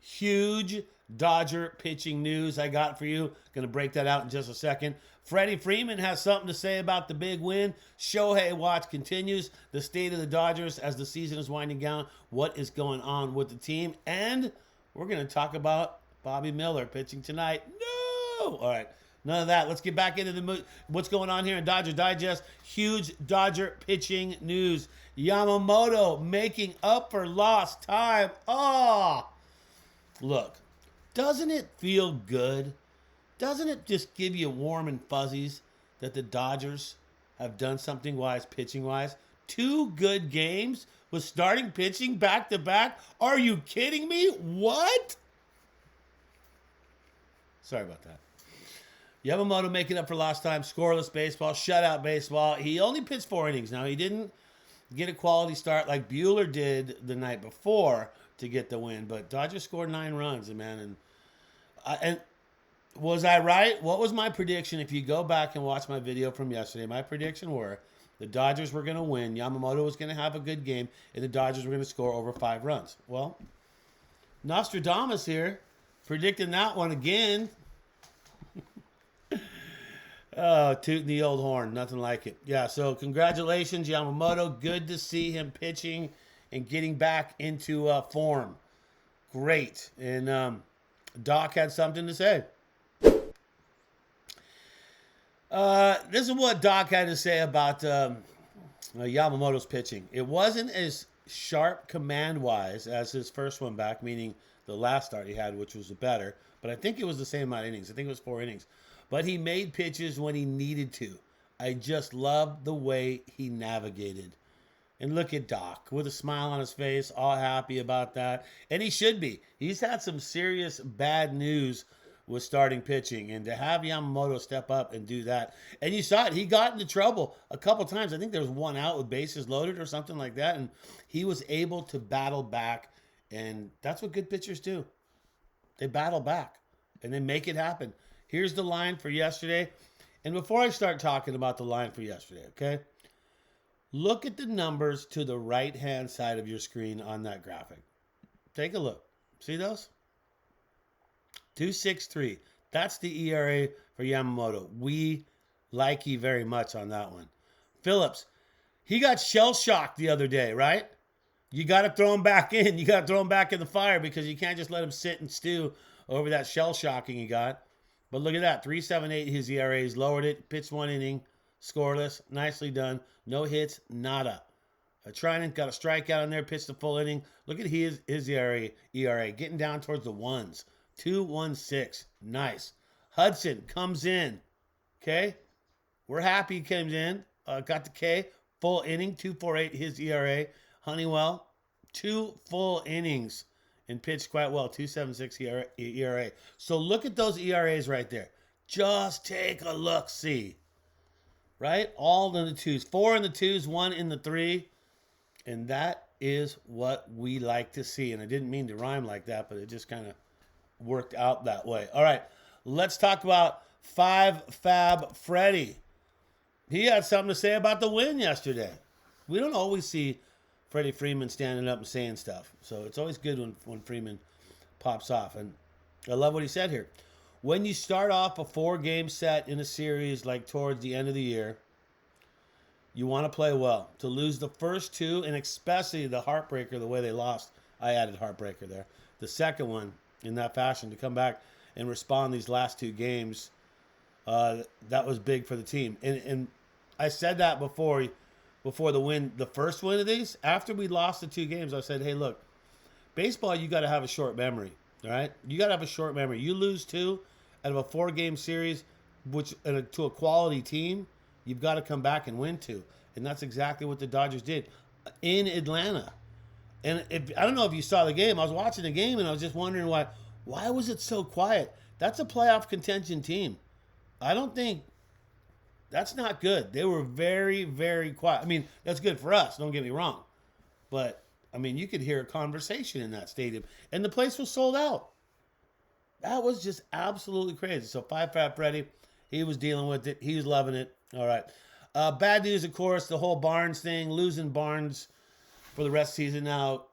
huge Dodger pitching news I got for you. Going to break that out in just a second. Freddie Freeman has something to say about the big win. Shohei watch continues. The state of the Dodgers as the season is winding down. What is going on with the team? And we're going to talk about Bobby Miller pitching tonight. No! All right. None of that. Let's get back into what's going on here in Dodger Digest. Huge Dodger pitching news. Yamamoto making up for lost time. Oh! Look, doesn't it feel good? Doesn't it just give you warm and fuzzies that the Dodgers have done something wise, pitching wise? 2 good games with starting pitching back to back? Are you kidding me? What? Sorry about that. Yamamoto making up for lost time, scoreless baseball, shutout baseball. He only pitched 4 innings. Now, he didn't get a quality start like Buehler did the night before to get the win, but Dodgers scored 9 runs, man. And was I right? What was my prediction? If you go back and watch my video from yesterday, my prediction were the Dodgers were going to win, Yamamoto was going to have a good game, and the Dodgers were going to score over 5 runs. Well, Nostradamus here, predicting that one again. Oh, tooting the old horn. Nothing like it. Yeah, so congratulations, Yamamoto. Good to see him pitching and getting back into form. Great. And Doc had something to say. This is what Doc had to say about Yamamoto's pitching. It wasn't as sharp command-wise as his first one back, meaning the last start he had, which was better. But I think it was the same amount of innings. I think it was 4 innings. But he made pitches when he needed to. I just love the way he navigated. And look at Doc with a smile on his face, all happy about that. And he should be. He's had some serious bad news with starting pitching. And to have Yamamoto step up and do that. And you saw it. He got into trouble a couple times. I think there was 1 out with bases loaded or something like that. And he was able to battle back. And that's what good pitchers do. They battle back. And they make it happen. Here's the line for yesterday. And before I start talking about the line for yesterday, okay? Look at the numbers to the right-hand side of your screen on that graphic. Take a look. See those? 2.63. That's the ERA for Yamamoto. We like you very much on that one. Phillips, he got shell-shocked the other day, right? You got to throw him back in. You got to throw him back in the fire because you can't just let him sit and stew over that shell-shocking he got. But look at that, 3.78 his ERA. He's lowered it, pitched 1 inning, scoreless, nicely done. No hits, nada. Trinan got a strikeout in there, pitched a full inning. Look at his ERA, getting down towards the 1s. 2.16, nice. Hudson comes in, okay? We're happy he came in. Got the K, full inning, 2.48 his ERA. Honeywell, 2 full innings. And pitched quite well, 2.76 ERA. So look at those ERAs right there. Just take a look, see. Right? All in the 2s. 4 in the 2s, 1 in the 3. And that is what we like to see. And I didn't mean to rhyme like that, but it just kind of worked out that way. All right, let's talk about 5 Fab Freddy. He had something to say about the win yesterday. We don't always see Freddie Freeman standing up and saying stuff. So it's always good when Freeman pops off. And I love what he said here. When you start off a 4-game set in a series like towards the end of the year, you want to play well. To lose the first 2, and especially the heartbreaker, the way they lost, I added heartbreaker there. The second one, in that fashion, to come back and respond these last 2 games, that was big for the team. And I said that before the win, the first win of these, after we lost the 2 games, I said, hey, look, baseball, you got to have a short memory, all right? You got to have a short memory. You lose 2 out of a 4-game series, which to a quality team, you've got to come back and win 2. And that's exactly what the Dodgers did in Atlanta. And I don't know if you saw the game. I was watching the game, and I was just wondering why was it so quiet? That's a playoff contention team. I don't think... That's not good. They were very, very quiet. I mean, that's good for us. Don't get me wrong. But, I mean, you could hear a conversation in that stadium. And the place was sold out. That was just absolutely crazy. So, 5 Fab Freddy, he was dealing with it. He was loving it. All right. Bad news, of course, the whole Barnes thing. Losing Barnes for the rest of the season. Now,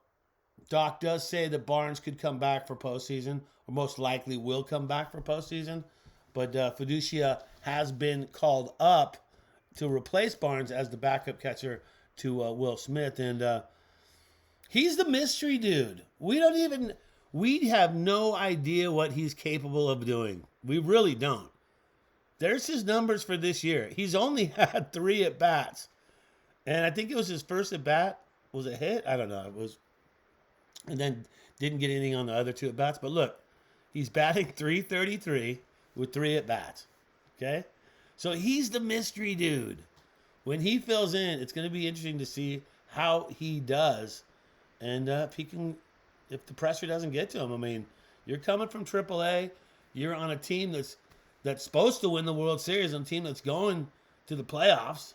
Doc does say that Barnes could come back for postseason, or most likely will come back for postseason. But Fiducia has been called up to replace Barnes as the backup catcher to Will Smith. And he's the mystery dude. We have no idea what he's capable of doing. We really don't. There's his numbers for this year. He's only had 3 at-bats. And I think it was his first at-bat. Was it hit? I don't know. It was. And then didn't get anything on the other 2 at-bats. But look, he's batting .333 with 3 at-bats. Okay? So he's the mystery dude. When he fills in, it's going to be interesting to see how he does. And if the pressure doesn't get to him. I mean, you're coming from AAA. You're on a team that's supposed to win the World Series, on a team that's going to the playoffs.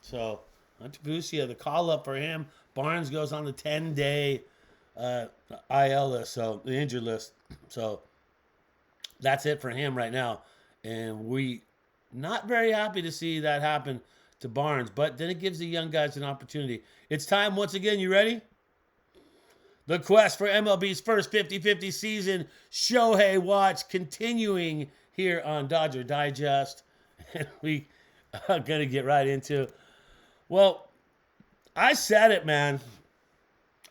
So, Montebucia, the call up for him. Barnes goes on the 10-day IL list, so the injured list. So, that's it for him right now. And we not very happy to see that happen to Barnes, but then it gives the young guys an opportunity. It's time once again. You ready? The quest for MLB's first 50-50 season Shohei watch continuing here on Dodger Digest. And we are going to get right into. Well, I said it, man.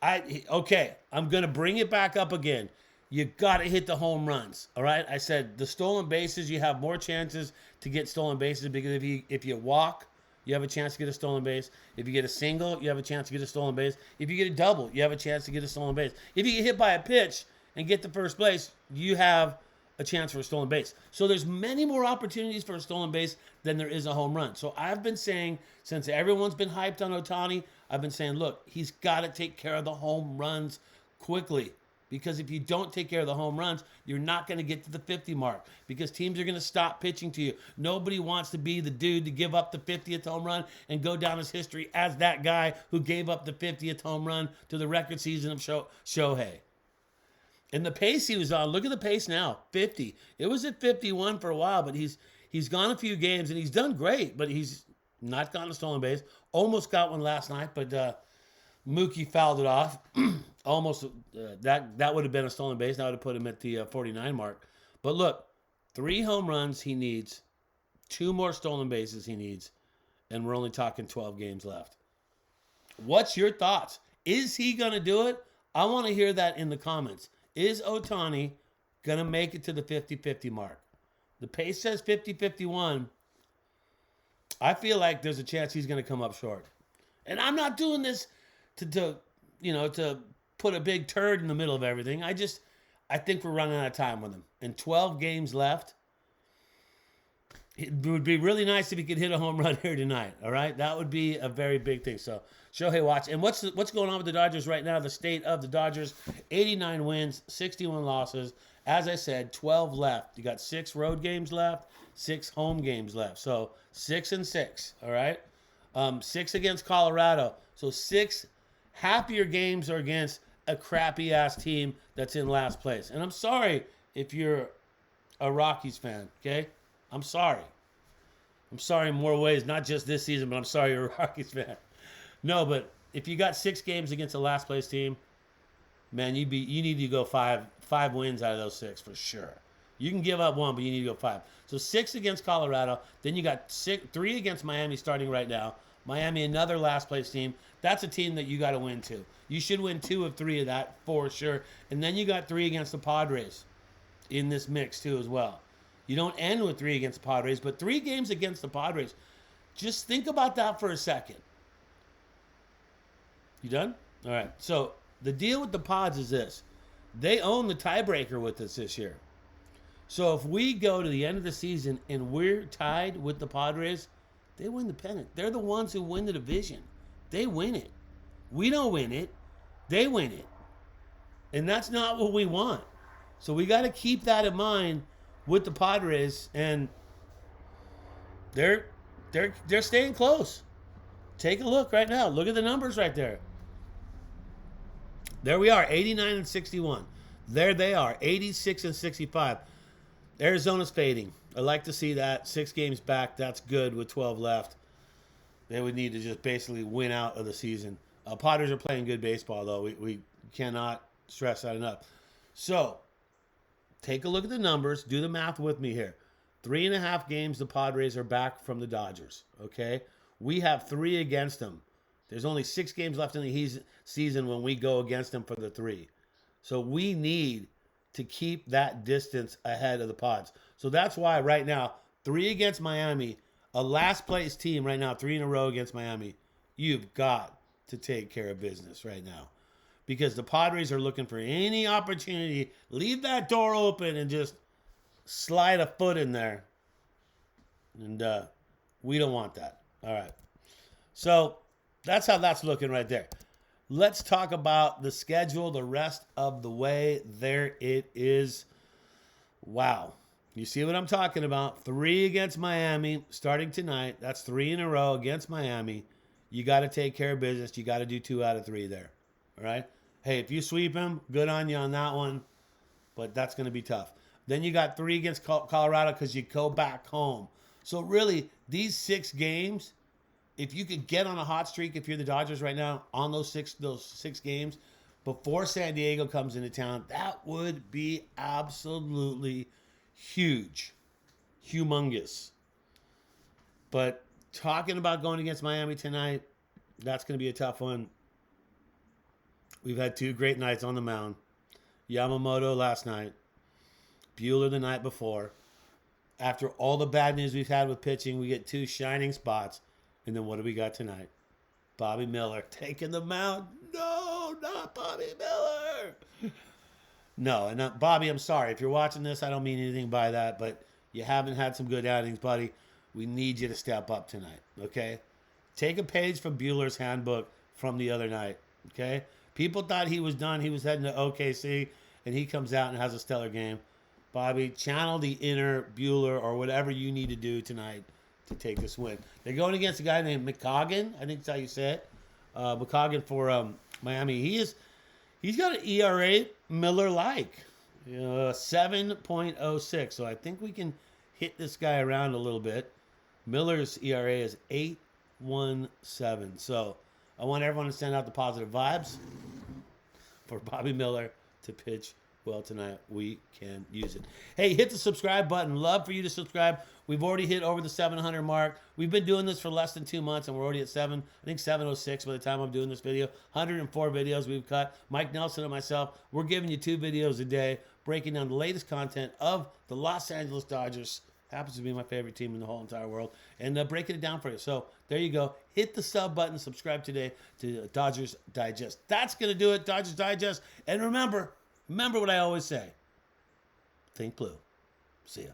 I'm going to bring it back up again. You got to hit the home runs, all right? I said the stolen bases, you have more chances to get stolen bases because if you walk, you have a chance to get a stolen base. If you get a single, you have a chance to get a stolen base. If you get a double, you have a chance to get a stolen base. If you get hit by a pitch and get to first place, you have a chance for a stolen base. So there's many more opportunities for a stolen base than there is a home run. So I've been saying, since everyone's been hyped on Ohtani, I've been saying, look, he's got to take care of the home runs quickly. Because if you don't take care of the home runs, you're not going to get to the 50 mark because teams are going to stop pitching to you. Nobody wants to be the dude to give up the 50th home run and go down as history as that guy who gave up the 50th home run to the record season of Shohei. And the pace he was on, look at the pace now, 50. It was at 51 for a while, but he's gone a few games and he's done great, but he's not gotten a stolen base. Almost got one last night, but Mookie fouled it off. Almost that would have been a stolen base. That would have put him at the 49 mark. But look, 3 home runs he needs, 2 more stolen bases he needs, and we're only talking 12 games left. What's your thoughts? Is he going to do it? I want to hear that in the comments. Is Ohtani going to make it to the 50-50 mark? The pace says 50-51. I feel like there's a chance he's going to come up short. And I'm not doing this to put a big turd in the middle of everything. I think we're running out of time with him. And 12 games left. It would be really nice if he could hit a home run here tonight. All right, that would be a very big thing. So Shohei watch. And what's going on with the Dodgers right now? The state of the Dodgers: 89 wins, 61 losses. As I said, 12 left. You got 6 road games left, 6 home games left. So 6-6. All right, 6 against Colorado. So 6 happier games are against a crappy-ass team that's in last place. And I'm sorry if you're a Rockies fan, okay? I'm sorry. I'm sorry in more ways, not just this season, but I'm sorry you're a Rockies fan. No, but if you got 6 games against a last-place team, man, you need to go 5 wins out of those 6 for sure. You can give up 1, but you need to go 5. So 6 against Colorado. Then you got 3 against Miami starting right now. Miami, another last-place team. That's a team that you got to win to. You should win 2 of 3 of that for sure. And then you got 3 against the Padres in this mix too as well. You don't end with 3 against the Padres, but 3 games against the Padres. Just think about that for a second. You done? All right. So the deal with the Pods is this. They own the tiebreaker with us this year. So if we go to the end of the season and we're tied with the Padres, they win the pennant. They're the ones who win the division. They win it. We don't win it. They win it. And that's not what we want. So we got to keep that in mind with the Padres, and they're staying close. Take a look right now. Look at the numbers right there. There we are, 89-61. There they are, 86-65. Arizona's fading. I like to see that. 6 games back, that's good with 12 left. They would need to just basically win out of the season. Padres are playing good baseball, though. We cannot stress that enough. So, take a look at the numbers. Do the math with me here. 3.5 games the Padres are back from the Dodgers, okay? We have 3 against them. There's only 6 games left in the season when we go against them for the 3. So we need to keep that distance ahead of the Pods. So that's why right now, 3 against Miami, a last place team right now, 3 in a row against Miami, you've got to take care of business right now. Because the Padres are looking for any opportunity, leave that door open and just slide a foot in there. And we don't want that. All right. So that's how that's looking right there. Let's talk about the schedule the rest of the way. There it is. Wow. You see what I'm talking about? 3 against Miami starting tonight. That's 3 in a row against Miami. You got to take care of business. You got to do 2 out of 3 there. All right? Hey, if you sweep him, good on you on that one. But that's going to be tough. Then you got 3 against Colorado because you go back home. So really, these 6 games, if you could get on a hot streak, if you're the Dodgers right now, on those six games, before San Diego comes into town, that would be absolutely huge. Humongous. But talking about going against Miami tonight, that's going to be a tough one. We've had 2 great nights on the mound. Yamamoto last night. Buehler the night before. After all the bad news we've had with pitching, we get 2 shining spots. And then what do we got tonight? Bobby Miller taking the mound. No, not Bobby Miller. No, and Bobby, I'm sorry. If you're watching this, I don't mean anything by that, but you haven't had some good outings, buddy. We need you to step up tonight, okay? Take a page from Buehler's handbook from the other night, okay? People thought he was done. He was heading to OKC, and he comes out and has a stellar game. Bobby, channel the inner Buehler or whatever you need to do tonight to take this win. They're going against a guy named McCoggin. I think that's how you say it. McCoggin for Miami. He's got an ERA Miller-like, 7.06. So I think we can hit this guy around a little bit. Miller's ERA is 8.17. So I want everyone to send out the positive vibes for Bobby Miller to pitch well tonight. We can use it. Hey, hit the subscribe button. Love for you to subscribe. We've already hit over the 700 mark. We've been doing this for less than 2 months, and we're already at 706 by the time I'm doing this video. 104 videos we've cut. Mike Nelson and myself, we're giving you 2 videos a day, breaking down the latest content of the Los Angeles Dodgers. Happens to be my favorite team in the whole entire world, and breaking it down for you. So there you go. Hit the sub button. Subscribe today to Dodgers Digest. That's going to do it, Dodgers Digest. And remember what I always say. Think blue. See ya.